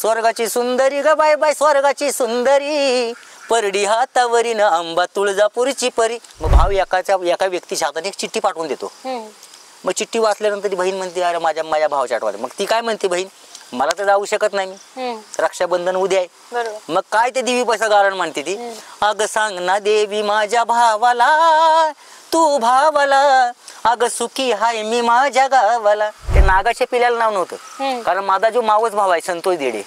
स्वर्गाची सुंदरी ग bye bye स्वर्गाची सुंदरी, परडी हातावरीन आंबा तुळजापूरची परी. मग भाव एका व्यक्तीच्या हाताने एक चिठ्ठी पाठवून देतो. मग चिठ्ठी वाचल्यानंतर ती बहीण म्हणते अरे माझ्या भावाच्या आठवण. मग ती काय म्हणते बहीण, मला तर जाऊ शकत नाही मी, रक्षाबंधन उद्या आहे. मग काय ते देवी पैसा गारण म्हणते ती, अग सांग ना देवी माझ्या भावाला, तू भावाला, अग सुखी हाय मी माझ्या गावाला. ते नागाच्या पिल्याला नाव नव्हतं, कारण माझा जो मावस भाव आहे संतोष देडे,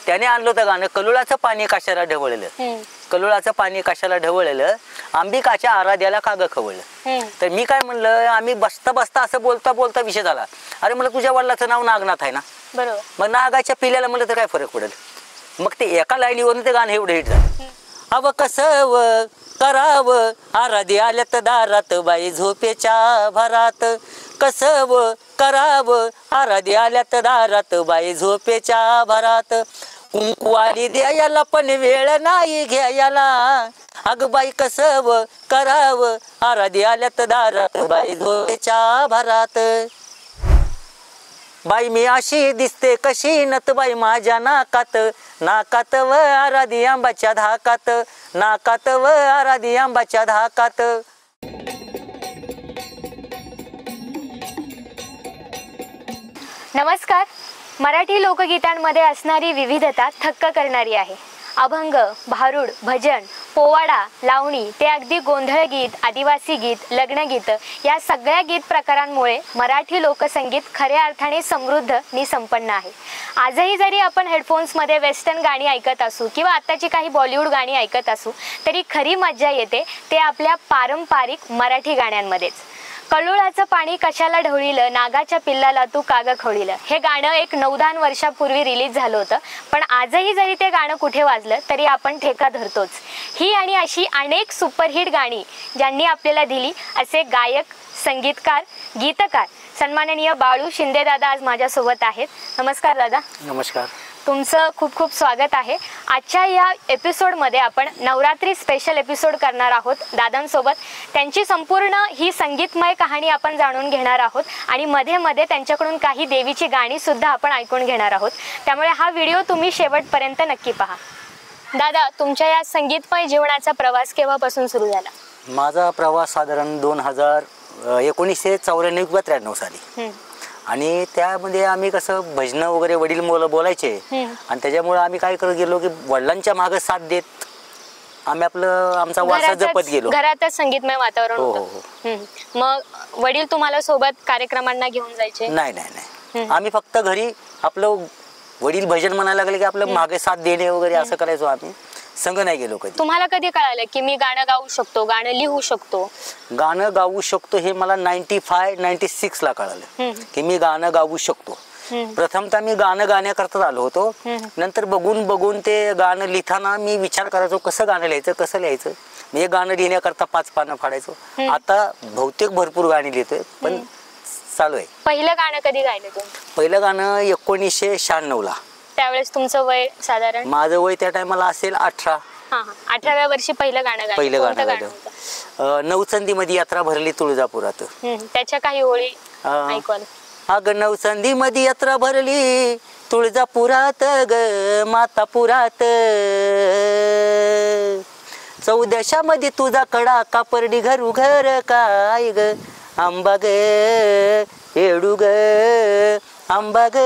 त्याने आणलं होतं गाणं, कलुळाचं पाणी कशाला ढवळलं, कलुळाचं पाणी कशाला ढवळलं, अंबिकाच्या आराध्याला का ग खवळलं. तर मी काय म्हणलं, आम्ही बसता बसता असं बोलता बोलता विषय झाला, अरे म्हणलं तुझ्या वडिलाचं नाव नागनाथ आहे ना, बरोबर, मग नागाच्या पिल्याला म्हणलं तर काय फरक पडेल. मग ते एका लाईनीवरून ते गाणं एवढं हिट झालं. अव कसं कराव आराधी आल्यात दारात बाई झोपेच्या भरात, कसं कराव आराधी आल्यात दारात बाई झोपेच्या भरात, कुंकू आली द्यायला पण वेळ नाही घ्यायला, अग बाई कसं कराव आराधी आल्यात दारात बाई झोपेच्या भरात. बाई मी अशी दिसते कशी नत बाई माझ्या नाकात, नाकात व आराधी आंबाच्या धाकात, नाकात व आराधी आंबाच्या धाकात. नमस्कार. मराठी लोकगीतांमध्ये असणारी विविधता थक्क करणारी आहे. अभंग, भारुड, भजन, पोवाडा, लावणी ते अगदी गोंधळ गीत, आदिवासी गीत, लग्नगीत या सगळ्या गीत प्रकारांमुळे मराठी लोकसंगीत खऱ्या अर्थाने समृद्ध आणि संपन्न आहे. आजही जरी आपण हेडफोन्समध्ये वेस्टर्न गाणी ऐकत असू किंवा आत्ताची काही बॉलिवूड गाणी ऐकत असू, तरी खरी मज्जा येते ते आपल्या पारंपरिक मराठी गाण्यांमध्येच. कलुळाचं पाणी कशाला ढवळीलं, नागाच्या पिल्लाला तू काग खवळीलं, हे गाणं एक 9-10 वर्षापूर्वी रिलीज झालं होतं, पण आजही जरी ते गाणं कुठे वाजलं तरी आपण ठेका धरतोच. ही आणि अशी अनेक सुपरहिट गाणी ज्यांनी आपल्याला दिली असे गायक, संगीतकार, गीतकार सन्माननीय बाळू शिंदे दादा आज माझ्यासोबत आहेत. नमस्कार दादा. नमस्कार. तुमचं खूप खूप स्वागत आहे. आजच्या या एपिसोडमध्ये आपण नवरात्री स्पेशल एपिसोड करणार आहोत दादांसोबत. त्यांची संपूर्ण ही संगीतमय कहाणी आपण जाणून घेणार आहोत आणि मध्ये मध्ये त्यांच्याकडून काही देवीची गाणी सुद्धा आपण ऐकून घेणार आहोत. त्यामुळे हा व्हिडिओ तुम्ही शेवटपर्यंत नक्की पहा. दादा, तुमच्या या संगीतमय जीवनाचा प्रवास केव्हापासून सुरू झाला? माझा प्रवास साधारण 1994-93 साली, आणि त्यामध्ये आम्ही कसं भजन वगैरे वडील बोलायचे, आणि त्याच्यामुळे आम्ही काय करत गेलो की वडिलांच्या मागे साथ देत आम्ही आमचा वारसा जपत गेलो. घरातच संगीतमय वातावरण होतं. मग वडील तुम्हाला सोबत कार्यक्रमांना घेऊन जायचे? नाही, आम्ही फक्त घरी आपलं वडील भजन म्हणायला लागले की आपलं मागे साथ देणे वगैरे असं करायचो. आम्ही संग नाही गेलो कधी. तुम्हाला कधी कळालं की मी गाणं गाऊ शकतो, गाणं लिहू शकतो? गाणं गाऊ शकतो हे मला 95-96 ला कळालं की मी गाणं गाऊ शकतो. प्रथमतः मी गाणं गाण्याकरता आलो होतो. नंतर बघून ते गाणं लिहिताना मी विचार करायचो कसं गाणं लिहायचं, कसं लिहायचं. मी हे गाणं लिहिण्याकरता 5 पानं फाडायचो. आता बहुतेक भरपूर गाणी लिहितोय, पण चालू आहे. पहिलं गाणं कधी गायलं तुम्ही? पहिलं गाणं 1996 ला. त्यावेळेस तुमचं वय साधारण? माझं वय त्या टायमाला असेल 18. 18व्या वर्षी पहिलं गाणं गायलं. नवचंदी मध्ये यात्रा भरली तुळजापुरात. त्याच्या काही ओळी ऐकवाल? अग नवचंदी मध्ये यात्रा भरली तुळजापुरात ग मातापुरात, 14 मध्ये तुझा कडा कापरडी घरू घर काय ग आंबा ग येडू ग आंबा ग.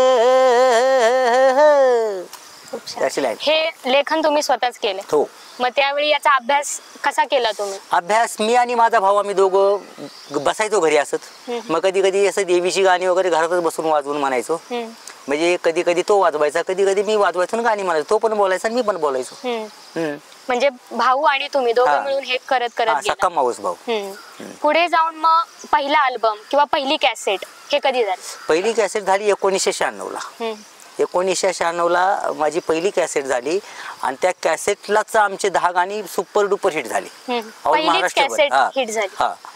हे लेखन तुम्ही स्वतःच केले? हो. मग त्यावेळी याचा अभ्यास कसा केला तुम्ही? अभ्यास मी आणि माझा भाऊ आम्ही दोघं बसायचो घरी असत. मग कधी कधी असं देवीची गाणी वगैरे घरातच बसून वाजवून म्हणायचो. म्हणजे कधी कधी तो वाजवायचा, कधी कधी मी वाजवायचो आणि गाणी म्हणायचो. तो पण बोलायचा आणि मी पण बोलायचो. म्हणजे भाऊ आणि तुम्ही दोघं मिळून हे करत सख्खा मावस भाऊ. पुढे जाऊन मग पहिला अल्बम किंवा पहिली कॅसेट हे कधी झाली? पहिली कॅसेट झाली 1996 ला. 1996 ला माझी पहिली कॅसेट झाली आणि त्या कॅसेटलाच आमचे 10 गाणी सुपर डुपर हिट झाली.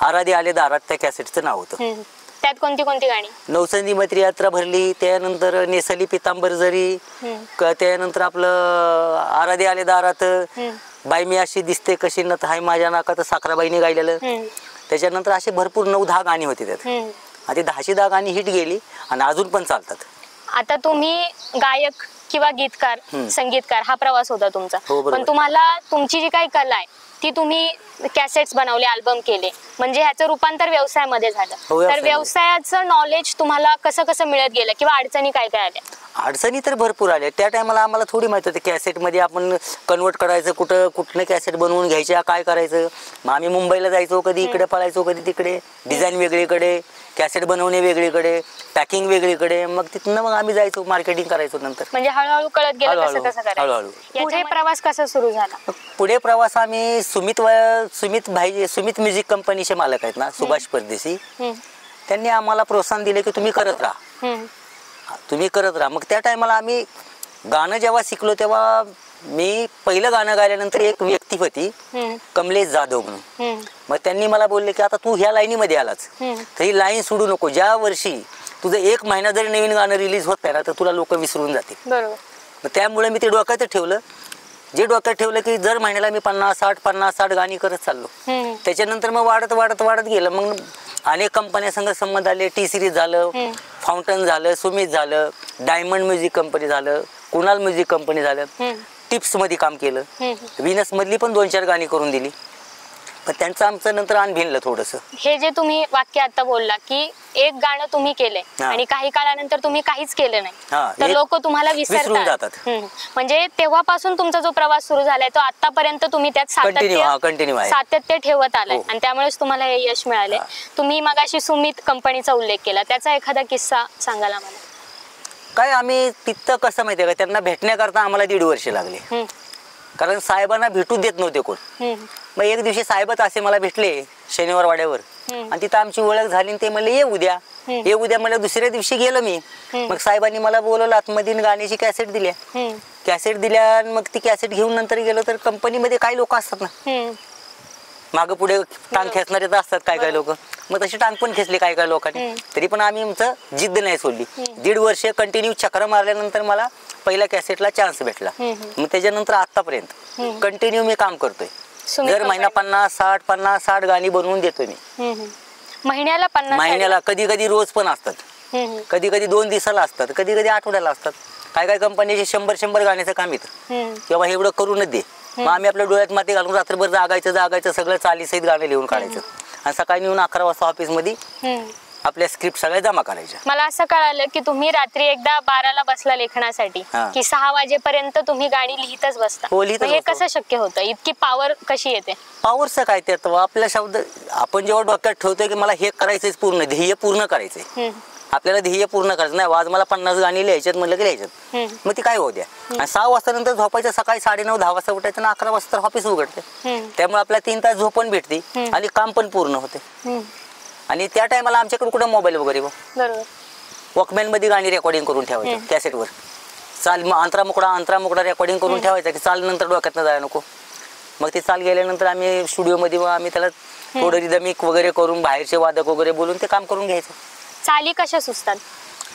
आराधी आले दारात त्या कॅसेटचं नाव होतं. त्यात कोणती कोणती गाणी? नवचंदी मैत्री यात्रा भरली, त्यानंतर नेसली पितांबर जरी, त्यानंतर आपलं आराधी आले दारात, बाई मी अशी दिसते कशी नत हाय माझ्या नाकात साखराबाईने गायलेलं. त्याच्यानंतर असे भरपूर 9-10 गाणी होती त्यात. आणि 10ची 10 गाणी हिट गेली आणि अजून पण चालतात. आता तुम्ही गायक किंवा गीतकार संगीतकार हा प्रवास होता तुमचा. हो, बरोबर. पण तुम्हाला तुमची जी काही कला आहे ती तुम्ही कॅसेट्स बनवले, अल्बम केले, म्हणजे ह्याचं रूपांतर व्यवसायामध्ये झालं. हो, तर व्यवसायामध्ये. व्यवसायाचं नॉलेज तुम्हाला कसं कसं मिळत गेलं किंवा अडचणी काय काय आल्या? अडचणी तर भरपूर आल्या. त्या टायमाला आम्हाला थोडी माहिती होती कॅसेटमध्ये आपण कन्वर्ट करायचं, कुठनं कॅसेट बनवून घ्यायच्या, काय करायचं. मग आम्ही मुंबईला जायचो, कधी इकडे पळायचो, कधी तिकडे. डिझाईन वेगळीकडे, कॅसेट बनवणे वेगळीकडे, पॅकिंग वेगळीकडे. मग तिथनं मग आम्ही जायचो, मार्केटिंग करायचो नंतर. म्हणजे हळूहळू कळत गेलं कसं हळूहळू, कसं करायचं. हळूहळू. पुढे प्रवास कसा सुरू झाला? पुढे प्रवास आम्ही सुमित म्युझिक कंपनीचे मालक आहेत ना, सुभाष परदेशी, त्यांनी आम्हाला प्रोत्साहन दिले की तुम्ही करत राहा, तुम्ही करत राहा. मग त्या टायमाला आम्ही गाणं जेव्हा शिकलो तेव्हा मी पहिलं गाणं गायल्यानंतर एक व्यक्ती होती कमलेश जाधव म्हणून. मग त्यांनी मला बोलले की आता तू ह्या लाईनीमध्ये आलाच तर ही लाईन सोडू नको. ज्या वर्षी तुझं 1 महिना जरी नवीन गाणं रिलीज होत नाही ना तर तुला लोक विसरून जातील. बरोबर. मग त्यामुळे मी ते डोक्यात ठेवलं. डोक्यात ठेवलं की दर महिन्याला मी 50-60 गाणी करत चाललो. त्याच्यानंतर मग वाढत गेलं. मग अनेक कंपन्या संबंध आले. टी सिरीज झालं, फाउंटन झालं, सुमित झालं, डायमंड म्युझिक कंपनी झालं, कुणाल म्युझिक कंपनी झालं, टिप्स मध्ये काम केलं, विनस मधली पण 2-4 गाणी करून दिली. पण त्यांचं आमचं नंतर आण भिनलं थोडंसं. हे जे तुम्ही वाक्य आता बोलला की एक गाणं तुम्ही केले आणि काही काळानंतर तुम्ही काहीच केलं नाही तर लोक तुम्हाला विसरून जातात. म्हणजे तेव्हापासून तुमचा जो प्रवास सुरू झालाय तो आतापर्यंत तुम्ही त्यात सातत्य ठेवत आलाय आणि त्यामुळेच तुम्हाला हे यश मिळाले. तुम्ही मगाशी सुमित कंपनीचा उल्लेख केला, त्याचा एखादा किस्सा सांगाल मला? काय आम्ही तिथं कसं माहितीये का, त्यांना भेटण्याकरता आम्हाला 1.5 वर्ष लागले. कारण साहेबांना भेटू देत नव्हते कोण. मग एक दिवशी साहेबच असे मला भेटले शनिवार वाड्यावर आणि तिथं आमची ओळख झाली. ते म्हणले ये उद्या मला. दुसऱ्या दिवशी गेलो मी. मग साहेबांनी मला बोलवलं आतमध्ये, गाण्याची कॅसेट दिल्या. मग ती कॅसेट घेऊन नंतर गेलो तर कंपनीमध्ये काही लोक असतात ना मागं पुढे टांग खेचणारे तर असतात काय लोक. मग तशी टांग पण खेचली काय लोकांनी. तरी पण आम्ही आमचं जिद्द नाही सोडली. 1.5 वर्ष कंटिन्यू चक्र मारल्यानंतर मला पहिल्या कॅसेटला चान्स भेटला. मग त्याच्यानंतर आतापर्यंत कंटिन्यू मी काम करतोय. दर महिना 50-60 गाणी बनवून देतोय मी. महिन्याला कधी कधी रोज पण असतात, कधी कधी 2 दिवसाला असतात, कधी कधी आठवड्याला असतात. काय कंपनीचे 100 गाण्याचं काम येतं किंवा एवढं करूनच दे. मग आम्ही आपल्या डोळ्यात माती घालून रात्रभर जागायचं सगळं चालीसहित गाणं लिहून काढायचं आणि सकाळी येऊन 11 वाजता ऑफिसमध्ये आपल्या स्क्रिप्ट सगळ्या जमा करायच्या. मला असं कळालं की तुम्ही रात्री एकदा 12ला बसला लेखनासाठी की 6 वाजेपर्यंत तुम्ही गाणी लिहितच बसता. हे कसं शक्य होतं? इतकी पॉवर कशी येते? पॉवरचं काय ते आपल्या शब्द आपण जेव्हा डोक्यात ठेवतोय की मला हे करायचंय, पूर्ण ध्येय पूर्ण करायचंय, आपल्याला ध्येय पूर्ण करायचं नाही. आज मला 50 गाणी लिहायच्यात म्हणलं की लिहायच्यात. मग ती काय होऊ द्या. आणि 6 वाजता नंतर झोपायचं, सकाळी 9:30-10 वाजता उठायचं आणि 11 वाजता ऑफिस उघडते. त्यामुळे आपल्याला 3 तास झोप पण भेटते आणि काम पण पूर्ण होते. आणि त्या टायमाला आमच्याकडे कुठं मोबाईल वगैरे, वॉकमॅन मध्ये गाणी रेकॉर्डिंग करून ठेवायचं कॅसेटवर. चाल अंतरा रेकॉर्डिंग करून ठेवायचं की चाल नंतर डोक्यात जायला नको. मग ते चाल गेल्यानंतर आम्ही स्टुडिओमध्ये आम्ही त्याला थोडं रिदमिक वगैरे करून बाहेरचे वादक वगैरे बोलून ते काम करून घ्यायचं. चाली कशा सुचतात?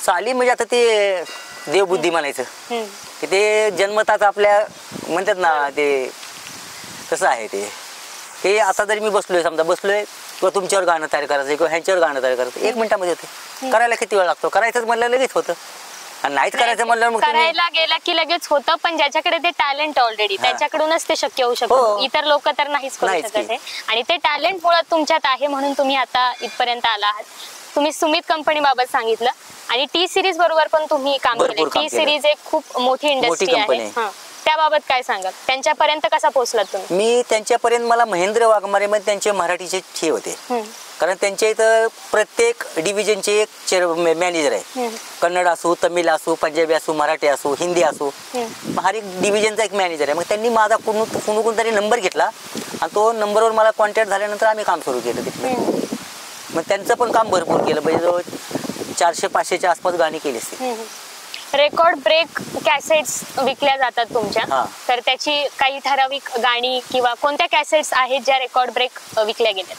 चाली म्हणजे आता ते देवबुद्धी म्हणायचं की ते जन्मताच आपल्या म्हणतात ना, ते कसं आहे ते आता जरी मी बसलोय किंवा तुमच्यावर गाणं तयार करायचं किंवा ह्यांच्यावर गाणं तयार करायचं 1 मिनिटामध्ये होते. करायला किती वेळ लागतो? करायचंच म्हणलं लगेच होतं. आणि नाहीच करायचं म्हणलं मग करायला गेला की लगेच होतं. पण ज्याच्याकडे ते टॅलेंट ऑलरेडी त्याच्याकडूनच ते शक्य होऊ शकतं. इतर लोक तर नाहीच करू शकत. आणि ते टॅलेंट मुळात तुमच्यात आहे म्हणून तुम्ही आता इथपर्यंत आला आहात. तुम्ही सुमित कंपनी बाबत सांगितलं आणि टी सिरीज बरोबर पण तुम्ही काम केलं. टी सिरीज एक खूप मोठी इंडस्ट्री आहे. त्याबाबत काय सांगाल? त्यांच्यापर्यंत कसा पोहोचलात तुम्ही? मी त्यांच्यापर्यंत मला महेंद्र वाघमारे मध्ये त्यांचे मराठीचे हे होते. कारण त्यांच्या इथं प्रत्येक डिव्हिजनचे एक मॅनेजर आहे. कन्नड असो, तमिळ असो, पंजाबी असो, मराठी असो, हिंदी असो, हर एक डिव्हिजनचा एक मॅनेजर आहे. मग त्यांनी माझा कोणतरी नंबर घेतला आणि तो नंबरवर मला कॉन्टॅक्ट झाल्यानंतर आम्ही काम सुरू केलं तिथे. मग त्यांचं पण काम भरपूर केलं. म्हणजे जवळ 400-500च्या आसपास गाणी केली असते. रेकॉर्ड ब्रेक कॅसेट्स विकल्या जातात तुमच्या, तर त्याची काही ठराविक गाणी किंवा कोणत्या कॅसेट्स आहेत ज्या रेकॉर्ड ब्रेक विकल्या गेल्या?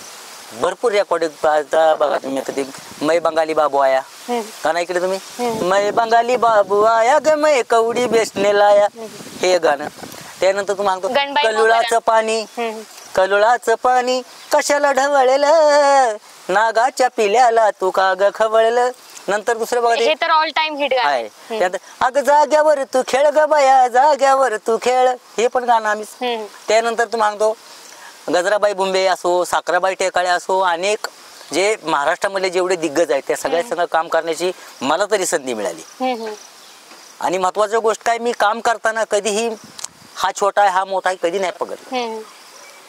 भरपूर रेकॉर्ड बघा तुम्ही. आता ते मै बंगाली बाबू आया गाणं ऐकलं तुम्ही? मै बंगाली बाबू आया ग मै कवडी बेसने लाया, हे गाणं. त्यानंतर तुम्ही सांगतो कलुळाचं पाणी कशाला ढवळलं, नागाच्या पिल्याला तू का ग खवळलं, नंतर दुसरं बघा हे तर ऑल टाइम हिट गाणं आहे आहे. त्यात अग जाग्यावर तू खेळ ग बाया जाग्यावर तू खेळ, हे पण गाणं आम्ही. हम्म. त्यानंतर तू म्हणतो गजराबाई बुंबे असो, साखराबाई टेकाळे असो, अनेक जे महाराष्ट्रामधले जेवढे दिग्गज आहेत त्या सगळ्या संग काम करण्याची मला तरी संधी मिळाली. हम्म. आणि महत्वाची गोष्ट काय, मी काम करताना कधीही हा छोटा आहे हा मोठा आहे कधी नाही पकडलं. हम्म.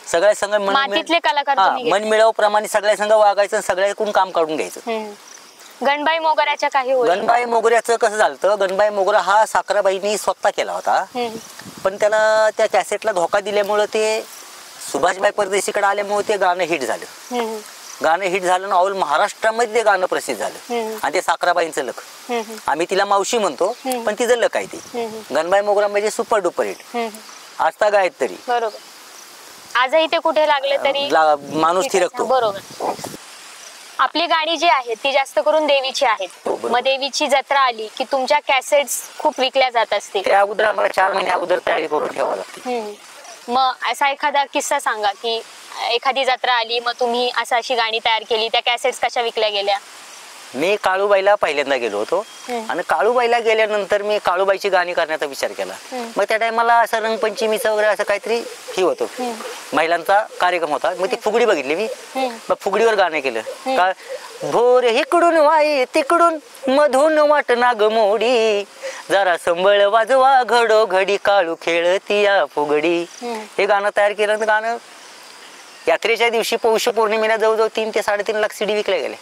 सगळ्या संघ मातीतले कलाकार तुम्ही मन मिळावप्रमाणे सगळ्या संघ वागायचं, सगळ्याकडून काम काढून घ्यायचं. हम्म. गणबाई मोगऱ्याच्या काही ओळी. गणबाई मोगऱ्याचं कसं झालं, गणबाई मोगरा हा साखराबाईंनी स्वतः केला होता. हम्म. पण त्याला त्या कॅसेटला धोका दिल्यामुळं ते सुभाषबाई परदेशीकडे आल्यामुळे ते गाणं हिट झालं. हम्म. गाणं हिट झालं ना, ऑल महाराष्ट्रामध्ये ते गाणं प्रसिद्ध झालं. हम्म. आणि ते साखराबाईंचं लक, हम्म. आम्ही तिला मावशी म्हणतो पण तिचं लक आहे ती. हम्म. गणबाई मोगरा म्हणजे सुपर डुपर हिट. हम्म. आजता गायत तरी बरोबर. आजही ते कुठे लागलं तरी माणूस थिरकतो. बरोबर. आपली गाणी जी आहेत ती जास्त करून देवीची आहेत. बरोबर. मग देवीची जत्रा आली की तुमच्या कॅसेट्स खूप विकल्या जात असतील. त्या अगोदर आम्हाला 4 महिने अगोदर तयारी करून ठेवावं लागते. हम्म. मग असा एखादा किस्सा सांगा की एखादी जत्रा आली मग तुम्ही अशी गाणी तयार केली, त्या कॅसेट्स कशा विकल्या गेल्या? मी काळूबाईला पहिल्यांदा गेलो होतो. हम्म. आणि काळूबाईला गेल्यानंतर मी काळूबाईची गाणी करण्याचा विचार केला. मग त्या टायमाला असं रंगपंचमीचं वगैरे असं काहीतरी हे होतं, महिलांचा कार्यक्रम होता. मग ती फुगडी बघितली मी. मग फुगडीवर गाणं केलं. का भोर इकडून वाई तिकडून मधून वाट नाग मोडी, जरा संबळ वाजवा घडो घडी काळू खेळती या फुगडी. हे गाणं तयार केलं. तर गाणं यात्रेच्या दिवशी पौष पौर्णिमेला जवळजवळ 3 ते 3.5 लाख सीडी विकल्या गेल्या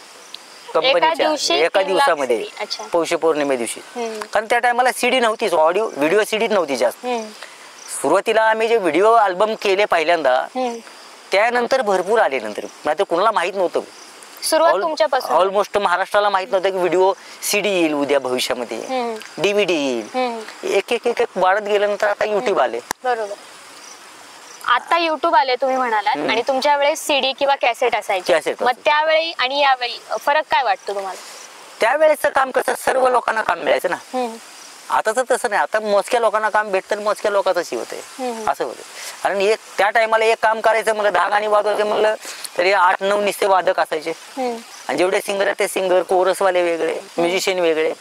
कंपनीच्या एका दिवसामध्ये, पौष पौर्णिमे दिवशी. कारण त्या टायमाला सीडी नव्हतीच, ऑडिओ व्हिडिओ सीडीच नव्हती जास्त. सुरुवातीला आम्ही जे व्हिडिओ अल्बम केले पहिल्यांदा, त्यानंतर भरपूर आले. नंतर नाही कुणाला माहित नव्हतं. सुरुवात तुमच्यापासून. ऑलमोस्ट महाराष्ट्राला माहित नव्हतं की व्हिडिओ सीडी येईल उद्या भविष्यामध्ये, डीव्हीडी येईल. एक एक एक वाढत गेल्यानंतर आता युट्यूब आले. बरोबर. आता युट्यूब आले तुम्ही म्हणालात, आणि तुमच्या वेळेस सीडी किंवा कॅसेट असायची. कॅसेट मग त्यावेळी आणि यावेळी फरक काय वाटतो तुम्हाला? त्यावेळेचं काम कसं सर्व लोकांना काम मिळायचं ना. आता तर तसं नाही. आता मोजक्या लोकांना काम भेटतं, मोजक्या लोकांचं होतंय असं होतं. कारण एक त्या टायमाला एक काम करायचं म्हणलं, 10 गाणी वाजवायचं म्हणलं तरी 8-9 निस्ते वादक असायचे. आणि जेवढे सिंगर आहेत ते सिंगर, कोरसवाले वेगळे, म्युझिशियन वेगळे,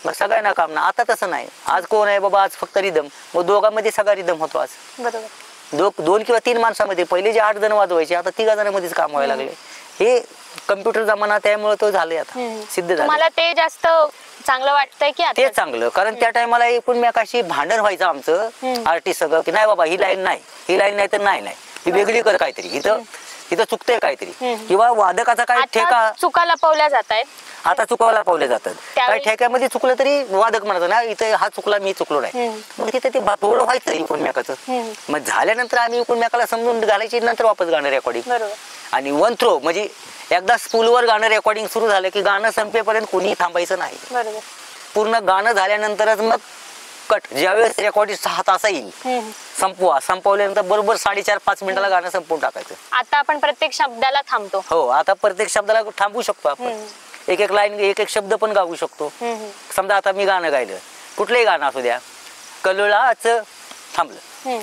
मग सगळ्यांना काम ना. आता तसं नाही. आज कोण आहे बाबा, आज फक्त रिदम, मग दोघांमध्ये सगळा रिदम होतो. आज बरोबर. 2 किंवा 3 माणसामध्ये, पहिले जे 8 जण वाजवायचे आता 3 जणांमध्येच काम व्हायला लागले. हे कम्प्युटर जमाना, त्यामुळे तो झालंय आता सिद्ध झालं. मला ते जास्त चांगलं वाटतंय की ते चांगलं, कारण त्या टायमाला एकूणमेकाशी भांडण व्हायचं आमचं आर्टिस्ट सगळं की नाही बाबा ही लाईन नाही तर नाही ही वेगळी कर काहीतरी, इथं चुकतंय काहीतरी, किंवा वादकाचा काय ठेका. चुका लपवल्या जात आहेत. आता चुकावला पावले जातात. काही ठेक्यामध्ये चुकलं तरी वादक म्हणतात ना इथं हा चुकला मी चुकलो नाही. मग तिथे ते थोडं व्हायचं एकूणमेकाचं. मग झाल्यानंतर आम्ही एकूणमेकाला समजून घालायची, नंतर वापस गाणं रेकॉर्डिंग. आणि 1 थ्रो म्हणजे एकदा स्पूलवर गाणं रेकॉर्डिंग सुरू झालं की गाणं संपेपर्यंत कोणी थांबायचं नाही. पूर्ण गाणं झाल्यानंतरच मग कट. ज्यावेळेस रेकॉर्डिंग 6 तास येईल संपवल्यानंतर बरोबर 4.5-5 मिनिटाला गाणं संपवून टाकायचं. आता आपण प्रत्येक शब्दाला थांबतो. हो, आता प्रत्येक शब्दाला थांबू शकतो आपण. एक एक लाईन, एक एक शब्द पण गाऊ शकतो. समजा आता मी गाणं गायलं, कुठलंही गाणं असू द्या, कलुळाचं थांबलं,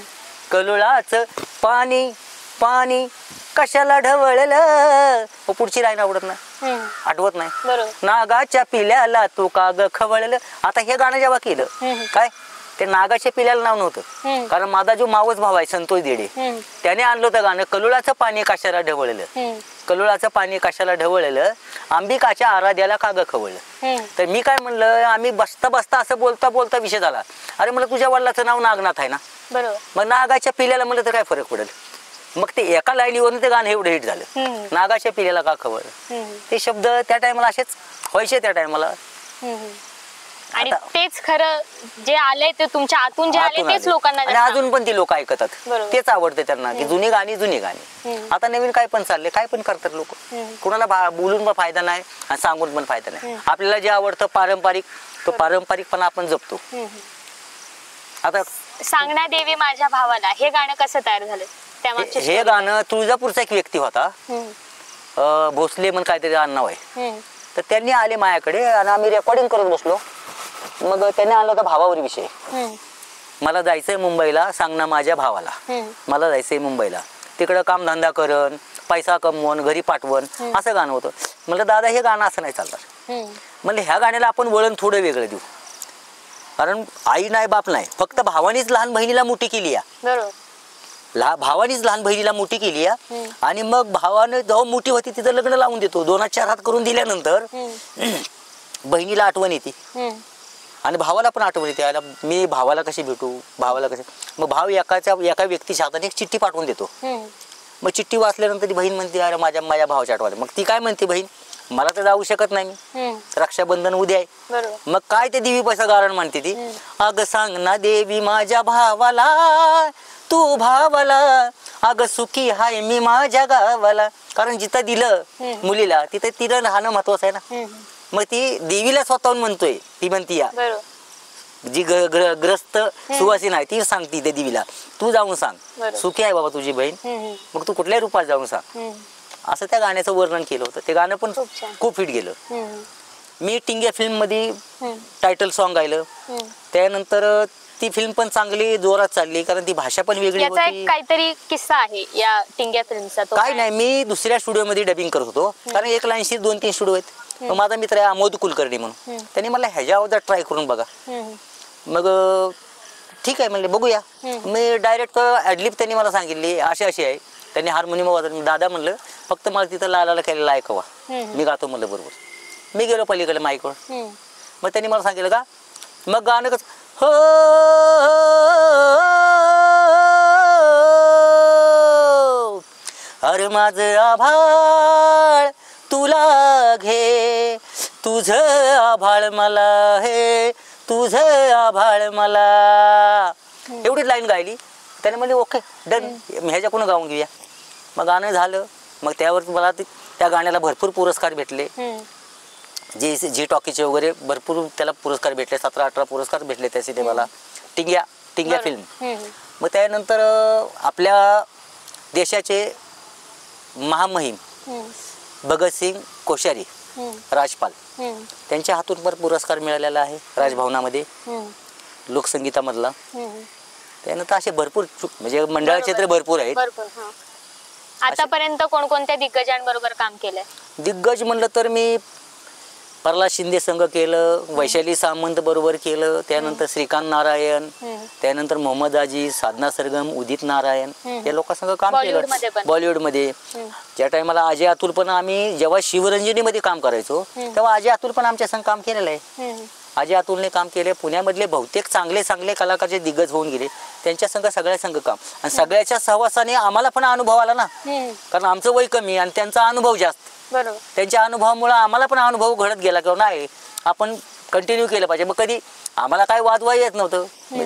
कलुळाचं पाणी पाणी कशाला ढवळलं, पुढची लाईन आवडत नाही, आठवत नाही. नागाच्या पिल्याला तू का ग खवळलं. आता हे गाणं जेव्हा केलं काय, ते नागाच्या पिल्याला नाव नव्हतं, कारण माझा जो मावस भाव आहे संतोष देडे, त्याने आणलं होतं गाणं कलुळाचं पाणी कशाला ढवळलं, कलुळाचं पाणी कशाला ढवळलं, अंबिकाच्या आराध्याला का ग खवळलं. तर मी काय म्हणलं, आम्ही बसता बसता असं बोलता बोलता विषय झाला. अरे म्हणलं तुझ्या वडिलाचं नाव नागनाथ आहे ना, मग नागाच्या पिल्याला म्हणलं तर काय फरक पडेल. मग ते एका लाईनीवरून ते गाणं एवढं हिट झालं, नागाच्या पिल्याला का खवळलं. ते शब्द त्या टायमाला असेच व्हायचे त्या टायमाला. आणि तेच खरं जे आलंय ते तुमच्या आतून जे आले तेच लोकांना, आणि अजून पण ती लोक ऐकतात, तेच आवडते त्यांना की जुनी गाणी. आता नवीन काय पण चालले, काय पण करतात लोक. कुणाला बोलून पण फायदा नाही आणि सांगून पण फायदा नाही. आपल्याला जे आवडतं पारंपरिक, तो पारंपरिकपणा आपण जपतो. आता सांगण्या देवी माझ्या भावाला हे गाणं कसं तयार झालं? हे गाणं तुळजापूरचा एक व्यक्ती होता, भोसले म्हणून काहीतरी नाव आहे. तर त्यांनी आले माझ्याकडे आणि आम्ही रेकॉर्डिंग करत बसलो. मग त्याने आणला होता भावावर विषय. मला जायचंय मुंबईला, सांग ना माझ्या भावाला, मला जायचंय मुंबईला, तिकडं कामधंदा करण, पैसा कमवून घरी पाठवण, असं गाणं होतं. म्हणलं दादा हे गाणं असं नाही चालणार. म्हणले ह्या गाण्याला आपण वळण थोडं वेगळं देऊ, कारण आई नाही बाप नाही, फक्त भावानीच लहान बहिणीला मोठी केली आहे. बरोबर. भावानीच लहान बहिणीला मोठी केली आहे. आणि मग भावानं जेव्हा मोठी होती तिथं लग्न लावून देतो. 2-4 हात करून दिल्यानंतर बहिणीला आठवण येते आणि भावाला पण आठवण येते, आला मी भावाला कशी भेटू, भावाला कसे. मग भाव एका व्यक्तीच्या हाताने एक चिठ्ठी पाठवून देतो. मग चिठ्ठी वाचल्यानंतर ती बहीण म्हणते अरे माझ्या भावाच्या आठवण. मग ती काय म्हणते बहीण, मला तर जाऊ शकत नाही मी, रक्षाबंधन उद्या आहे. मग काय ते देवी पैसा गारण म्हणते ती, अग सांग ना देवी माझ्या भावाला, तू भावाला, अग सुखी हाय मी माझ्या गावाला. कारण जिथं दिलं मुलीला तिथं तिला राहणं महत्वाचं आहे ना. मग ती देवीला स्वतःहून म्हणतोय, ती म्हणती या जी ग्रस्त सुवासीन आहे ती सांगती त्या देवीला, तू जाऊन सांग सुखी आहे बाबा तुझी बहीण, मग तू कुठल्याही रूपात जाऊन सांग. असं त्या गाण्याचं वर्णन केलं होतं. ते गाणं पण खूप हिट गेलं. मी टिंग्या फिल्म मध्ये टायटल सॉन्ग गायलं. त्यानंतर ती फिल्म पण चांगली जोरात चालली, कारण ती भाषा पण वेगळी होती. काहीतरी किस्सा आहे या टिंग्या फिल्मचा? काय नाही, मी दुसऱ्या स्टुडिओ मध्ये डबिंग करत होतो, कारण एक लाईनशी 2-3 स्टुडिओ आहेत. माझा मित्र आहे अमोद कुलकर्णी म्हणून, त्यांनी मला ह्याच्या अगोदर ट्राय करून बघा. मग ठीक आहे म्हणले बघूया. मी डायरेक्ट ॲडलिप त्यांनी मला सांगितली अशी आहे. त्यांनी हार्मोनियम वाजवलं. दादा म्हणलं फक्त मला तिथं लालाला केलेला ऐकवा, मी गातो म्हणलं बरोबर. मी गेलो पलीकडे माईकवर. मग त्यांनी मला सांगितलं का, मग गाणं कसं हो अरे माझं आभाळ तुला घे, तुझं आभाळ मला हे, तुझं आभाळ मला. एवढीच लाईन गायली. त्याने म्हणजे ओके डन, ह्याच्याकडून गाऊन घेऊया. मग गाणं झालं. मग त्यावर मला त्या गाण्याला भरपूर पुरस्कार भेटले. जी टॉकीचे वगैरे भरपूर त्याला पुरस्कार भेटले, 17-18 पुरस्कार भेटले त्या सिनेमाला, टिंग्या फिल्म. मग त्यानंतर आपल्या देशाचे महामहिम भगतसिंग कोश्यारी, राजपाल, त्यांच्या हातून पण पुरस्कार मिळालेला आहे राजभवनामध्ये लोकसंगीतामधला. त्यानंतर असे भरपूर म्हणजे मंडळ क्षेत्र भरपूर आहेत. आतापर्यंत कोणकोणत्या दिग्गजांबरोबर काम केलंय? दिग्गज म्हणलं तर मी प्रल्हाद शिंदे संघ केलं, वैशाली सामंत बरोबर केलं, त्यानंतर श्रीकांत नारायण, त्यानंतर मोहम्मद आजी, साधना सरगम, उदित नारायण या लोकांसंग काम केलं बॉलिवूडमध्ये. ज्या टायमाला अजय अतुल पण, आम्ही जेव्हा शिवरंजनीमध्ये काम करायचो तेव्हा अजय अतुल पण आमच्या संग काम केलेलं आहे. अजय अतुलने काम केले. पुण्यामधले बहुतेक चांगले कलाकार जे दिग्गज होऊन गेले त्यांच्या संघ सगळ्या संघ काम, आणि सगळ्याच्या सहवासाने आम्हाला पण अनुभव आला ना, कारण आमचं वय कमी आणि त्यांचा अनुभव जास्त. त्यांच्या अनुभवामुळे आम्हाला पण अनुभव घडत गेला किंवा नाही आपण कंटिन्यू केलं पाहिजे. मग कधी आम्हाला काय वाजवाय येत नव्हतं,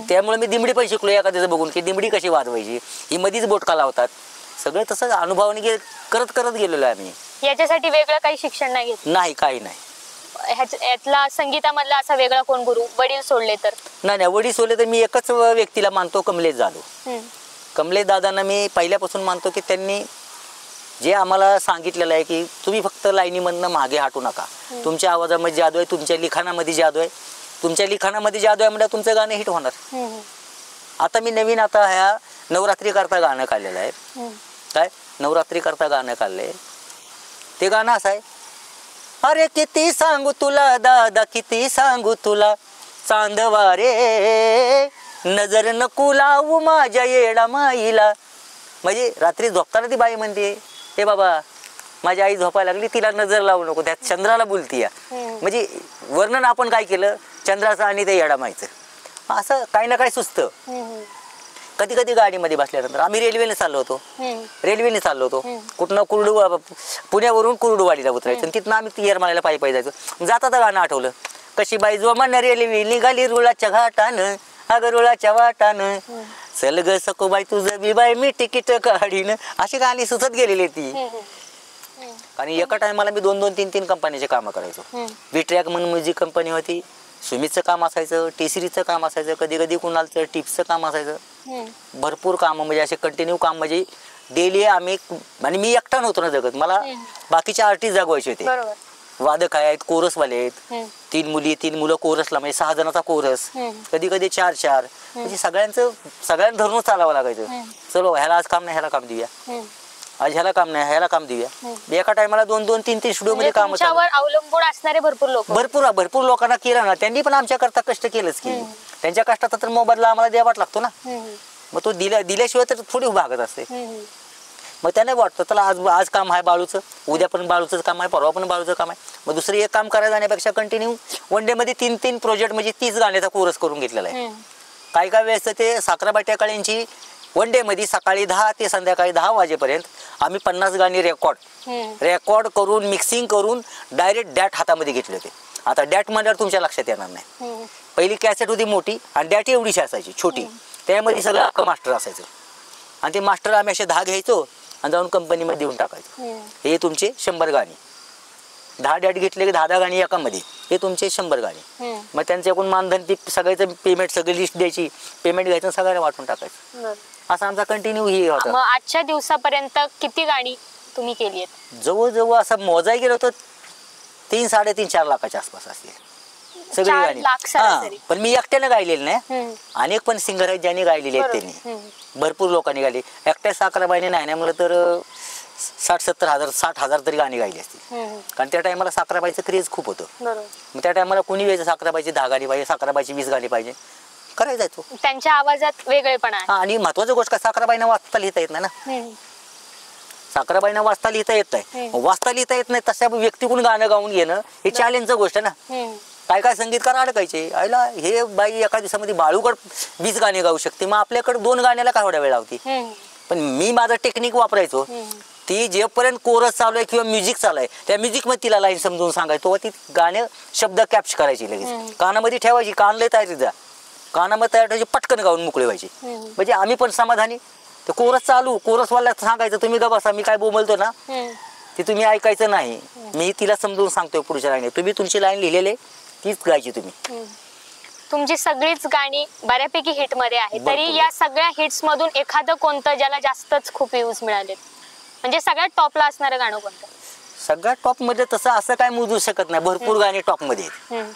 त्यामुळे मी दिमडी पण शिकलो एखाद्याचं बघून की दिमडी कशी वाजवायची, ही मधीच बोटका लावतात. सगळं तसं अनुभवाने करत गेलेलो आहे आम्ही. याच्यासाठी वेगळं काही शिक्षण नाही घेतलं? नाही, काही नाही. यातला संगीतामधला असा वेगळा कोण गुरु? वडील सोडले तर? नाही, वडील सोडले तर मी एकच व्यक्तीला मानतो, कमलेश जाधव. कमलेश दादांना मी पहिल्यापासून मानतो की त्यांनी जे आम्हाला सांगितलेलं आहे की तुम्ही फक्त लाईनीमधनं मागे हटू नका, तुमच्या आवाजामध्ये जादू आहे, तुमच्या लिखाणामध्ये जादू आहे, तुमच्या लिखाणामध्ये जादू आहे म्हणजे तुमचं गाणं हिट होणार. आता मी नवीन ह्या नवरात्री करता गाणं काढलेलं आहे. काय नवरात्री करता गाणं काढलंय, ते गाणं असं आहे, अरे किती सांगू तुला दादा, किती सांगू तुला चांदवारे, नजर नको लावू माझ्या येडा माईला. म्हणजे रात्री झोपताना ती बाई म्हणते हे बाबा माझी आई झोपायला लागली, तिला नजर लावू नको, त्यात चंद्राला बोलती. म्हणजे वर्णन आपण काय केलं चंद्राचं आणि ते येडा माईचं. असं काही ना काही सुचतं. कधी कधी गाडीमध्ये बसल्यानंतर आम्ही रेल्वेने चाललो होतो कुठनं पुण्यावरून कुर्डुवाडीला उतरायचं आणि तिथनं आम्ही येरमाळ्याला पायी जायचो. जाता तर गाणं आठवलं, कशी बाई जो म्हणणार रेल्वे निघाली रुळाच्या घाटानं, अगं रुळाच्या वाटानं, चल ग सकोबाई तुझं बी बाई मी तिकीट काढीन. अशी गाणी सुचत गेलेली ती. आणि एका टायमाला मी 2-2, 3-3 कंपनीचे कामं करायचो. विट्रॅक म्हणून म्युझिक कंपनी होती, सुमितचं काम असायचं, टी-सीरीजचं काम असायचं, कधी कधी कुणालचं टिप्सचं काम असायचं. भरपूर कामं म्हणजे असे कंटिन्यू काम, म्हणजे डेली आम्ही. आणि मी एकटा नव्हतो ना जगत, मला बाकीचे आर्टिस्ट जागवायचे होते. वादक आहेत, कोरसवाले आहेत, 3 मुली 3 मुलं कोरसला, म्हणजे 6 जणांचा कोरस, कधी कधी 4-4, म्हणजे सगळ्यांना धरूनच चालावं लागायचं. चलो ह्याला आज काम नाही, ह्याला काम देऊया. आज ह्याला काम नाही ह्याला काम देऊया, एका टायमाला 2-2, 3-3 स्टुडिओ मध्ये काम तुमच्यावर अवलंबून असणारे भरपूर लोक भरपूर लोकांना केलं ना, त्यांनी पण आमच्या करता कष्ट केलंच की. त्यांच्या कष्टाचा तर मोबदला आम्हाला द्यावाच लागतो ना. मग तो दिल्याशिवाय तर थोडी भागत असते. मग त्याने वाटतं चला आज काम आहे बाळूचं, उद्या पण बाळूचं काम आहे, परवा पण बाळूचं काम आहे. मग दुसरं एक काम करायला जाण्यापेक्षा कंटिन्यू वन डे मध्ये 3-3 प्रोजेक्ट म्हणजे 30 गाण्याचा कोर्स करून घेतलेला आहे. काही वेळेस ते साखराबाई टेकाळ्यांची वन डे मध्ये सकाळी 10 ते संध्याकाळी 10 वाजेपर्यंत आम्ही 50 गाणी रेकॉर्ड करून मिक्सिंग करून डायरेक्ट डॅट हातामध्ये घेतले होते. आता डॅट म्हणल्यावर तुमच्या लक्षात येणार नाही, पहिली कॅसेट होती मोठी आणि डॅट एवढीशी असायची छोटी, त्यामध्ये सगळं अख्खं मास्टर असायचं. आणि ते मास्टर आम्ही असे 10 घ्यायचो आणि जाऊन कंपनीमध्ये देऊन टाकायचो. हे तुमचे 100 गाणी, 10 डॅट घेतले की 10 गाणी एकामध्ये, हे तुमचे 100 गाणी. मग त्यांच्याकडून मानधन ती सगळ्याचं पेमेंट सगळी लिस्ट द्यायची, पेमेंट घ्यायचं सगळ्यांना वाटून टाकायचं. असा आमचा कंटिन्यू हे होता. मग आजच्या दिवसापर्यंत किती गाणी तुम्ही केली आहेत? जवळ असं मोजाय गेलो तर 3-4.5 लाखाच्या आसपास असतील सगळी गाणी. पण मी एकट्यानं गायलेली नाही, अनेक पण सिंगर आहेत ज्यांनी गायलेले आहेत, त्यांनी भरपूर लोकांनी गायली. एकट्या साखराबाईने नाही म्हणलं तर 60-70 हजार 60 हजार तरी गाणी गायली असतील. कारण त्या टायमाला साखराबाईचं क्रेज खूप होतं. मग त्या टायमाला कोणी व्हायचं साखराबाईची 10 गाणी पाहिजे, साखराबाईची 20 गाणी पाहिजे, करायला जायचो. त्यांच्या आवाजात वेगळेपणा आहे. आणि महत्वाची गोष्ट काय, साखराबाईंना वाचता लिहिता येत नाही ना. साखराबाईंना वाचता लिहिता येत नाही, वाचता लिहिता येत नाही तशा व्यक्तीकडून गाणं गाऊन घेणं हे चॅलेंजचं गोष्ट आहे ना. काय संगीतकार अडकायचे, आयला हे बाई एका दिवसामध्ये बाळूकड 20 गाणी गाऊ शकते, मग आपल्याकडे 2 गाण्याला काय एवढा वेळ लावते. पण मी माझं टेक्निक वापरायचो, ती जेपर्यंत कोरस चालू आहे किंवा म्युझिक चालू आहे त्या म्युझिक मध्ये तिला लाईन समजून सांगायचो, ती गाणं शब्द कॅप्च करायची, लगेच कानामध्ये ठेवायची, कानले तयारी जा कानामध्ये तयार ठेवायची, पटकन गाऊन मोकळे व्हायची. म्हणजे आम्ही पण समाधानी. तर कोरस चालू, कोरसवाला सांगायचं तुम्ही गा बसा, मी काय बोलतो ना ते तुम्ही ऐकायचं नाही, मी तिला समजून सांगतोय पुढच्या लाईन, तुम्ही तुमची लाईन लिहिलेले तीच गायची तुम्ही. तुमची सगळीच गाणी बऱ्यापैकी हिट मध्ये आहे, तरी या सगळ्या हिट्स मधून एखादं कोणतं ज्याला जास्तच खूप व्ह्यूज मिळाले, म्हणजे सगळ्यात टॉपला असणारं गाणं कोणतं? सगळ्यात टॉप मध्ये तसं असं काय मोजू शकत नाही, भरपूर गाणी टॉप मध्ये आहेत.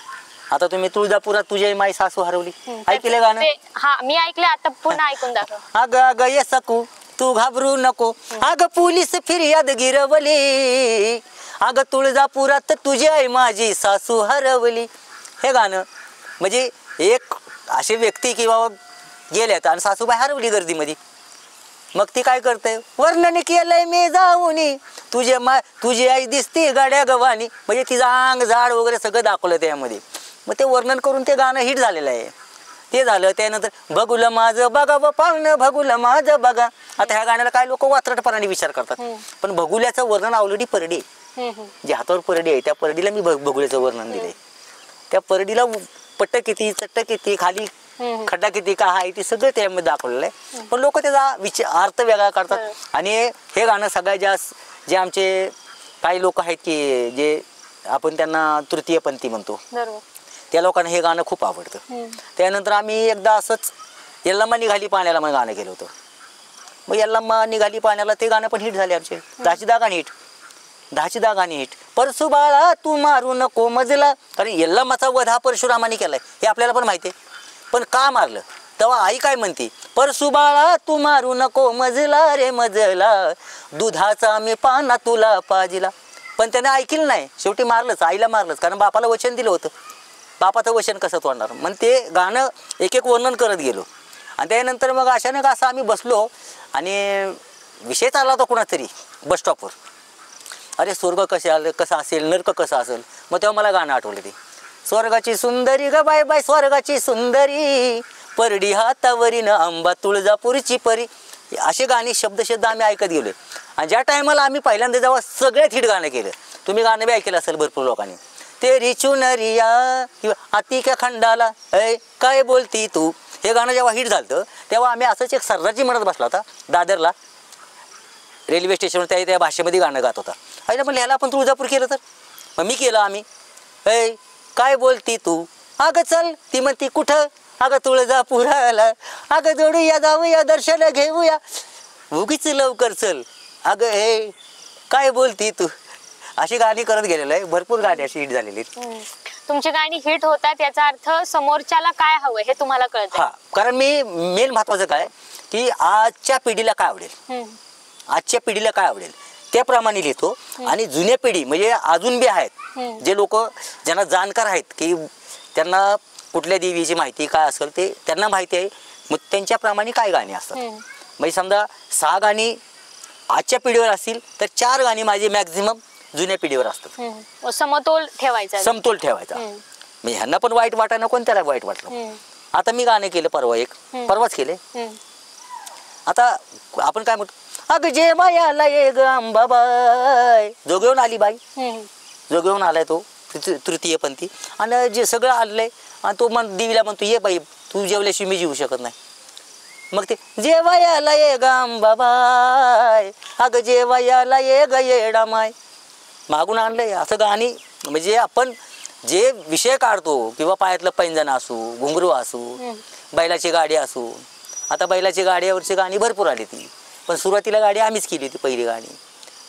आता तुम्ही तुळजापुरात तुझे माई सासू हरवली ऐकले गाणं? हा मी ऐकले, आता पुन्हा ऐकून दाखव. अग अग ये सकू तू घाबरू नको, अग पोलीस फिर्याद गिरवली, अग तुळजापुरात तुझी आई माझी सासू हरवली. हे गाणं म्हणजे एक अशी व्यक्ती की बाबा गेल्यात आणि सासूबाई हरवली गर्दीमध्ये, मग ती काय करते, वर्णन केलंय मी जाऊनी तुझी आई दिसती गाड्या गव्हाणी, म्हणजे तिचं अंग झाड वगैरे सगळं दाखवलं त्यामध्ये. मग ते वर्णन करून ते गाणं हिट झालेलं आहे. ते झालं, त्यानंतर भगुल माझं बघा व पाहुणं भगुल माझं बघा. आता ह्या गाण्याला काय लोक वात्रटपणाने विचार करतात, पण भगुल्याचं वर्णन ऑलरेडी परडी आहे, जे हातावर परडी आहे त्या परडीला मी भगुल्याचं वर्णन दिलंय. त्या परडीला पट्ट किती, चट्ट किती, खाली खड्डा किती का आहे ते सगळं त्यामध्ये दाखवलेलं आहे. पण लोक त्याचा अर्थ वेगळा करतात. आणि हे गाणं सगळ्यात जास्त जे आमचे काही लोक आहेत की जे आपण त्यांना तृतीयपंथी म्हणतो, त्या लोकांना हे गाणं खूप आवडतं. त्यानंतर आम्ही एकदा असंच यल्लम्मा निघाली पाण्याला मग गाणं केलं होतं. मग यल्लम्मा निघाली पाण्याला ते गाणं पण हिट झाले आमचे, 10 गाणी हिट, 10 गाणी हिट. परसू बाळा तू मारू नको मजला, कारण यल्लम्माचा वध हा परशुरामाने केलाय हे आपल्याला पण माहिती आहे. पण का मारलं तेव्हा आई काय म्हणते, परसू बाळा तू मारू नको मजला रे मजला, दुधाचा मी पाना तुला पाजिला. पण त्याने ऐकलं नाही, शेवटी मारलंच, आईला मारलंच, कारण बापाला वचन दिलं होतं. बापाचं वचन कसं तोडणार. मग ते गाणं एक एक वर्णन करत गेलो. आणि त्यानंतर मग अचानक असं आम्ही बसलो आणि विषय चालला होता कुणातरी बस स्टॉपवर, अरे स्वर्ग कसा असेल, नरक कसा असेल. मग तेव्हा मला गाणं आठवलं, ते स्वर्गाची सुंदरी ग बाय बाय स्वर्गाची सुंदरी, परडी हातावरीन आंबा तुळजापूरची परी. असे गाणी शब्द आम्ही ऐकत गेलो. आणि ज्या टायमाला आम्ही पहिल्यांदा जेव्हा सगळ्यात हिट गाणं केलं, तुम्ही गाणं बी ऐकलं असेल भरपूर लोकांनी, तेरी चुनरिया किंवा हाती का खंडाला ऐ काय बोलती तू, हे गाणं जेव्हा हिट झालं तेव्हा आम्ही असंच एक सर्राजी म्हणत बसला होता दादरला रेल्वे स्टेशनवर, त्या भाषेमध्ये गाणं गात होता. आईला म्हणलं ह्याला आपण तुळजापूर केलं तर, मग मी केलं आम्ही, ऐ काय बोलती तू, अगं चल, ती म्हणती कुठं, अगं तुळजापुराला, अगं जोडूया जाऊया दर्शन घेऊया, उगीच लवकर चल, अगं हे काय बोलती तू. अशी गाणी करत गेलेलं आहे, भरपूर गाणी अशी हिट झालेली. तुमची गाणी हिट होतात याचा अर्थ समोरच्याला काय हवं हे तुम्हाला कळतं. हा, कारण मी मेन महत्वाचं काय की आजच्या पिढीला काय आवडेल आजच्या पिढीला काय आवडेल त्याप्रमाणे लिहितो. आणि जुन्या पिढी म्हणजे अजून बी आहेत जे लोक ज्यांना जाणकार आहेत की त्यांना कुठल्या देवीची माहिती काय असेल ते त्यांना माहिती आहे, मग त्यांच्याप्रमाणे काय गाणी असतात. म्हणजे समजा 6 गाणी आजच्या पिढीवर असतील तर 4 गाणी माझी मॅक्झिमम जुन्या पिढीवर असतात. समतोल ठेवायचा. समतोल ठेवायचा. म्हणजे ह्यांना पण वाईट वाटा नको आणि त्याला वाईट वाटलं. आता मी गाणं केलं परवाच केले. आता आपण काय म्हणतो, अग जे मायाला ये ग अंबाबाई, जो घेऊन आली बाई, जो घेऊन आलाय तो तृतीय पंथी, आणि जे सगळं आलंय आणि तो देवीला म्हणतो ये बाई तू जेवल्याशिवाय मी जेवू शकत नाही. मग ते जेवायला ये ग अंबाबाई, अग जेवायला ये ग येडा माय, मागून आणलंय असं गाणी. म्हणजे आपण जे विषय काढतो किंवा पायातलं पैंजण असू, घुंगरू असू, बैलाची गाडी असू. आता बैलाची गाडीवरची गाणी भरपूर आली ती, पण सुरुवातीला गाडी आम्हीच केली होती पहिली गाणी.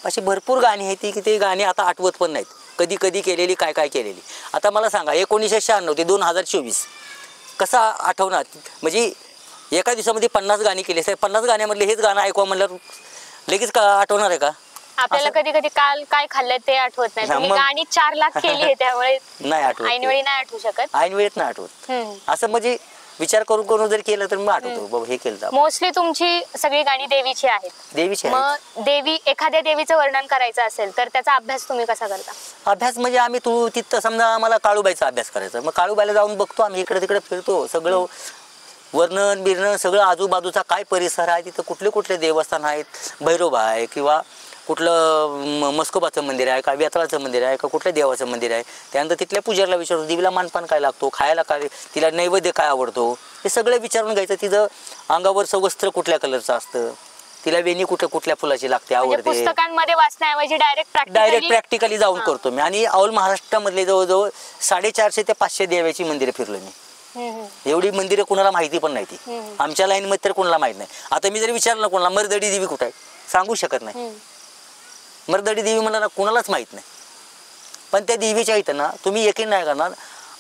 अशी भरपूर गाणी आहेत की ते गाणी आता आठवत पण नाहीत, कधी कधी केलेली काय काय केलेली. आता मला सांगा 1996 ते 2024 कसा आठवणार. म्हणजे एका दिवसामध्ये 50 गाणी केली, 50 गाण्यामधले हेच गाणं ऐकवा म्हणलं लगेच का आठवणार आहे का. आपल्याला कधी कधी काल काय खाल्लंय ते आठवत नाही. तुम्ही गाणी 4 लाख केली आहे त्यामुळे नाही आठवत, ऐनवेळी नाही आठवू शकत. ऐनवेळीत नाही आठवत. असं म्हणजे विचार करून करून जर केलं तर मग आठवतो बाबा हे केलं. मोस्टली तुमची सगळी गाणी देवीची आहेत. देवीची. मग एखाद्या देवीचं वर्णन करायचं असेल तर त्याचा अभ्यास तुम्ही कसा करता. अभ्यास म्हणजे आम्ही तिथं समजा आम्हाला काळूबाईचा अभ्यास करायचा, मग काळूबाईला जाऊन बघतो आम्ही, इकडे तिकडे फिरतो, सगळं वर्णन बिरणं सगळं आजूबाजूचा काय परिसर आहे, तिथं कुठले कुठले देवस्थान आहेत, भैरोबा आहे किंवा कुठलं मस्कोबाचं मंदिर आहे का, वेताळाचं मंदिर आहे का, कुठल्या देवाचं मंदिर आहे. त्यानंतर तिथल्या पुजाऱ्याला विचारतो देवीला मानपान काय लागतो, खायला काय, तिला नैवेद्य काय आवडतो, हे सगळं विचारून घ्यायचं. तिचं अंगावरचं वस्त्र कुठल्या कलरचं असतं, तिला वेणी कुठल्या फुलाची लागते आवडते. पुस्तकांमध्ये वाचण्याऐवजी डायरेक्ट प्रॅक्टिकली जाऊन करतो मी. आणि ऑल महाराष्ट्रामधले जवळजवळ 450 ते 500 देवाची मंदिरं फिरलो मी. एवढी मंदिरं कुणाला माहिती पण नाही ती, आमच्या लाईन मध्ये तर कुणाला माहित नाही. आता मी जर विचारलं ना कोणाला मरदडी देवी कुठे आहे, सांगू शकत नाही. मरदडी देवी मला कुणालाच माहित नाही. पण त्या देवीच्या इथं ना तुम्ही यकीन नाही करणार,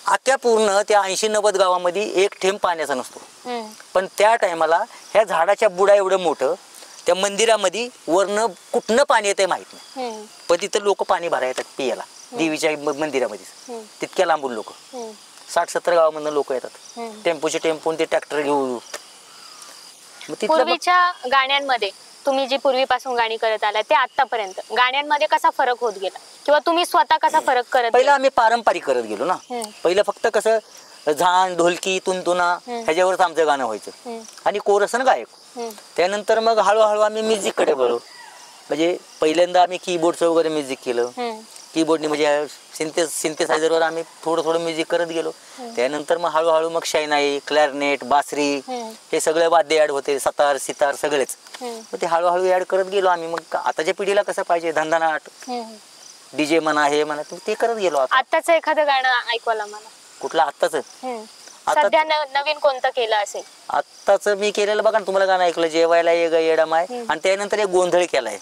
अख्ख्या पूर्ण त्या 80-90 गावामध्ये एक थेंब पाण्याचा नसतो. पण त्या टायमाला ह्या झाडाच्या बुडा एवढं मोठं त्या मंदिरामध्ये वरनं कुठनं पाणी येते माहित नाही, पण तिथं लोक पाणी भरायला येतात पियाला देवीच्या मंदिरामध्ये. तितक्या लांबून लोक 60-70 गावामधून लोक येतात, टेम्पोचे टेम्पो ते ट्रॅक्टर घेऊन. पूर्वीच्या गाण्यांमध्ये तुम्ही जी पूर्वीपासून गाणी करत आला ते आतापर्यंत गाण्यांमध्ये कसा फरक होत गेला किंवा तुम्ही स्वतः कसा फरक करत. पहिला आम्ही पारंपरिक करत गेलो ना. पहिलं फक्त कसं झाण ढोलकी तुंतुना ह्याच्यावरच आमचं गाणं व्हायचं आणि कोरस ना गायक. त्यानंतर मग हळूहळू आम्ही म्युझिक कडे वळलो. म्हणजे पहिल्यांदा आम्ही कीबोर्डचं वगैरे म्युझिक केलं. कीबोर्डने म्हणजे सिंथेसायझरवर आम्ही थोडं म्युझिक करत गेलो. त्यानंतर मग हळूहळू मग शैनाई, क्लॅरनेट, बासरी हे सगळे वाद्य ऍड होते, सतार सितार सगळेच. मग ते हळूहळू ऍड करत गेलो आम्ही. मग आताच्या पिढीला कसं पाहिजे धंदानाट डीजे म्हणा हे म्हणा ते करत गेलो. आताचं एखादं गाणं ऐकवायला मला. कुठलं आत्ताच सध्या नवीन कोणतं केलं असेल. आत्ताच मी केलेलं बघा ना, तुम्हाला गाणं ऐकलं जेवायला ये ग येडा माय, आणि त्यानंतर एक गोंधळ केलाय.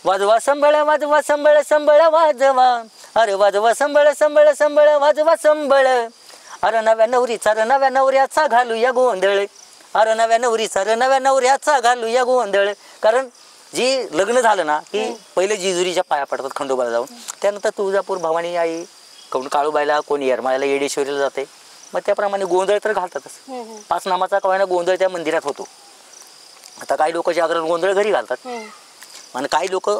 वाजवा संबळ वाजवा संबळ संबळ वाजवा, अरे वाजवा संबळ संबळ संबळ वाजवा संबळ, अरे नव्या नवऱ्याचा घालूया गोंधळ, अरे नव्या नवऱ्याचा घालूया गोंधळ. कारण जी लग्न झालं ना की पहिले जिजुरीच्या पाया पडतात खंडोबाला जाऊन, त्यानंतर तुळजापूर भवानी आई, कोण काळूबाईला, कोण येरमाळ्याला, येडेश्वरीला जाते. मग त्याप्रमाणे गोंधळ तर घालतातच. 5 नामाचा कवायना गोंधळ त्या मंदिरात होतो. आता काही लोक जागरण गोंधळ घरी घालतात आणि काही लोक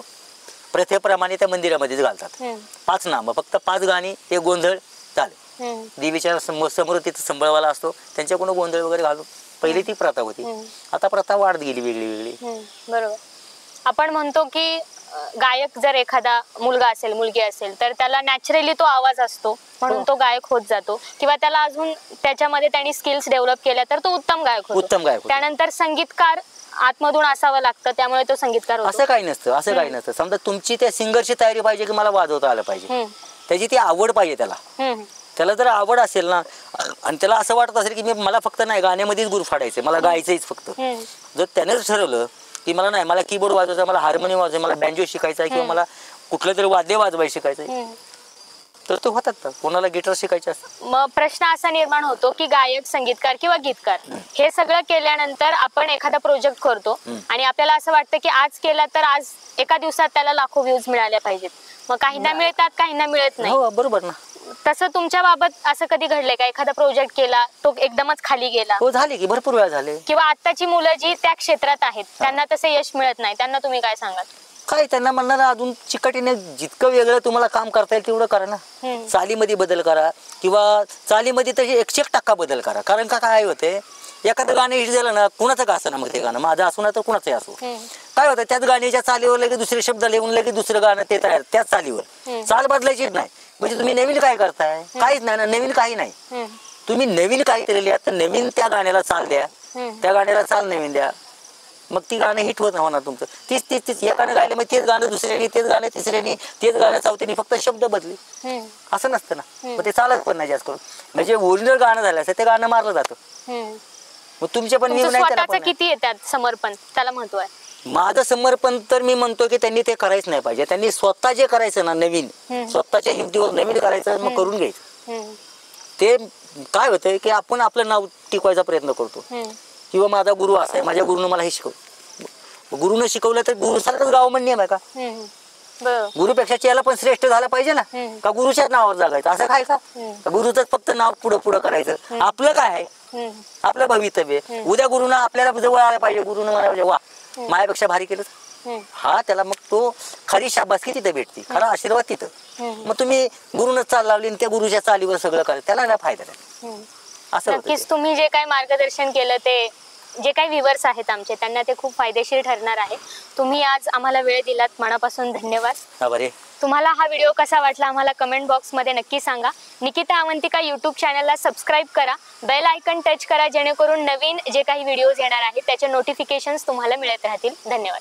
प्रथेप्रमाणे त्या मंदिरामध्येच घालतात. 5 नाम फक्त 5 गाणी ते गोंधळ झाले. देवीच्या समोर तिथं संबळवाला असतो त्यांच्याकडून गोंधळ वगैरे घालून पहिली ती प्रथा होती. आता प्रथा वाढत गेली वेगळी. बरोबर. आपण म्हणतो की गायक जर एखादा मुलगा असेल मुलगी असेल तर त्याला नॅचरली तो आवाज असतो म्हणून तो गायक होत जातो, किंवा त्याला अजून त्याच्यामध्ये त्यांनी स्किल्स डेव्हलप केल्या तर तो उत्तम गायक होतो. त्यानंतर संगीतकार आतमधून असावं लागतं त्यामुळे तो संगीतकार होतो. असं काही नसतं. समजा तुमची त्या सिंगरची तयारी पाहिजे की मला वाजवता आलं पाहिजे, त्याची ती आवड पाहिजे त्याला जर आवड असेल ना आणि त्याला असं वाटत असेल की मला फक्त नाही गाण्यामध्येच गुर फाडायचं, मला गायचंच फक्त, जर त्यानेच ठरवलं की मला कीबोर्ड वाजवायचा, मला हार्मोनियम वाजवायचा, मला बँजो शिकायचा किंवा मला कुठलं तरी वाद्य वाजवायला शिकायचं, तर ते होतात ना. कोणाला गिटार शिकायचे असतात. मग प्रश्न असा निर्माण होतो की गायक, संगीतकार किंवा गीतकार हे सगळं केल्यानंतर आपण एखादा प्रोजेक्ट करतो आणि आपल्याला असं वाटतं की आज केला तर आज एका दिवसात त्याला लाखो व्ह्यूज मिळाल्या पाहिजेत. मग काहींना मिळतात, काहींना मिळत नाही. हो बरोबर ना. तसं तुमच्या बाबत असं कधी घडलंय का, एखादा प्रोजेक्ट केला तो एकदमच खाली गेला? हो झाले की भरपूर वेळा झाले. किंवा आत्ताची मुलं जी त्या क्षेत्रात आहेत त्यांना तसं यश मिळत नाही, त्यांना तुम्ही काय सांगाल? काय त्यांना म्हणणार अजून चिकटीने जितकं वेगळं तुम्हाला काम करता येईल तेवढं करा ना. चालीमध्ये बदल करा किंवा चालीमध्ये तशी 101% बदल करा. कारण का काय होते, एखादं गाणं हिट झालं ना, कुणाचं का असं ना, मग ते गाणं माझं असू ना तर कुणाचंही असो, काय होतं त्याच गाण्याच्या चालीवर लगेच दुसरे शब्द लिहून लगेच दुसरं गाणं ते तयार त्याच चालीवर. चाल बदलायचीच नाही. म्हणजे तुम्ही नवीन काय करताय? काहीच नाही ना, नवीन काही नाही. तुम्ही नवीन काहीतरी लिहा, तर नवीन त्या गाण्याला चाल द्या, त्या गाण्याला चाल नवीन द्या, मग ती गाणं हिट होत होणार तुमचं. तीच तीच तीच एकानं गायलं मग तेच गाणं दुसऱ्याने, तेच गाणं तिसऱ्याने, तेच गाणं चौथ्याने, फक्त शब्द बदले असं नसतं ना. मग ते चालत पण नाही जास्त करून. म्हणजे ओरिजिनल गाणं झालं असं ते गाणं मारलं जातं. मग तुमचे पण मी नाही त्याला पण किती येतात समर्पण, त्याला महत्व आहे. माझं समर्पण तर मी म्हणतो की त्यांनी ते करायचं नाही पाहिजे. त्यांनी स्वतः जे करायचं ना नवीन, स्वतःच्या हिमतीवर नवीन करायचं, मग करून घ्यायचं. ते काय होतंय की आपण आपलं नाव टिकवायचा प्रयत्न करतो किंवा माझा गुरु असा आहे, माझ्या गुरुनं मला हे शिकवलं. गुरुनं शिकवलं तर गुरुसारखंच गाव म्हणून नियम आहे का? गुरुपेक्षा चेला पण श्रेष्ठ झाला पाहिजे ना. का गुरुच्याच नावावर जगायचं असं काय का? गुरुच फक्त नाव पुढं पुढं करायचं. आपलं काय आहे, आपलं भवितव्य. उद्या गुरुनं आपल्याला जवळ आलं पाहिजे. गुरुनं म्हणायला वा माझ्यापेक्षा भारी केलं, हा त्याला मग तो खरी शाबासकी तिथे भेटते, खरा आशीर्वाद तिथं. मग तुम्ही गुरुनं चाल लावली आणि त्या गुरुच्या चालीवर सगळं करायचं, त्याला नाही फायदा नाही. असं नक्कीच तुम्ही जे काही मार्गदर्शन केलं ते जे काही व्ह्यूअर्स आहेत आमचे त्यांना ते खूप फायदेशीर ठरणार आहे. तुम्ही आज आम्हाला वेळ दिलात, मनापासून धन्यवाद. तुम्हाला हा व्हिडिओ कसा वाटला आम्हाला कमेंट बॉक्स मध्ये नक्की सांगा. निकिता अवंतिका युट्यूब चॅनलला सबस्क्राईब करा, बेल आयकन टच करा, जेणेकरून नवीन जे काही व्हिडिओज येणार आहेत त्याचे नोटिफिकेशन्स तुम्हाला मिळत राहतील. धन्यवाद.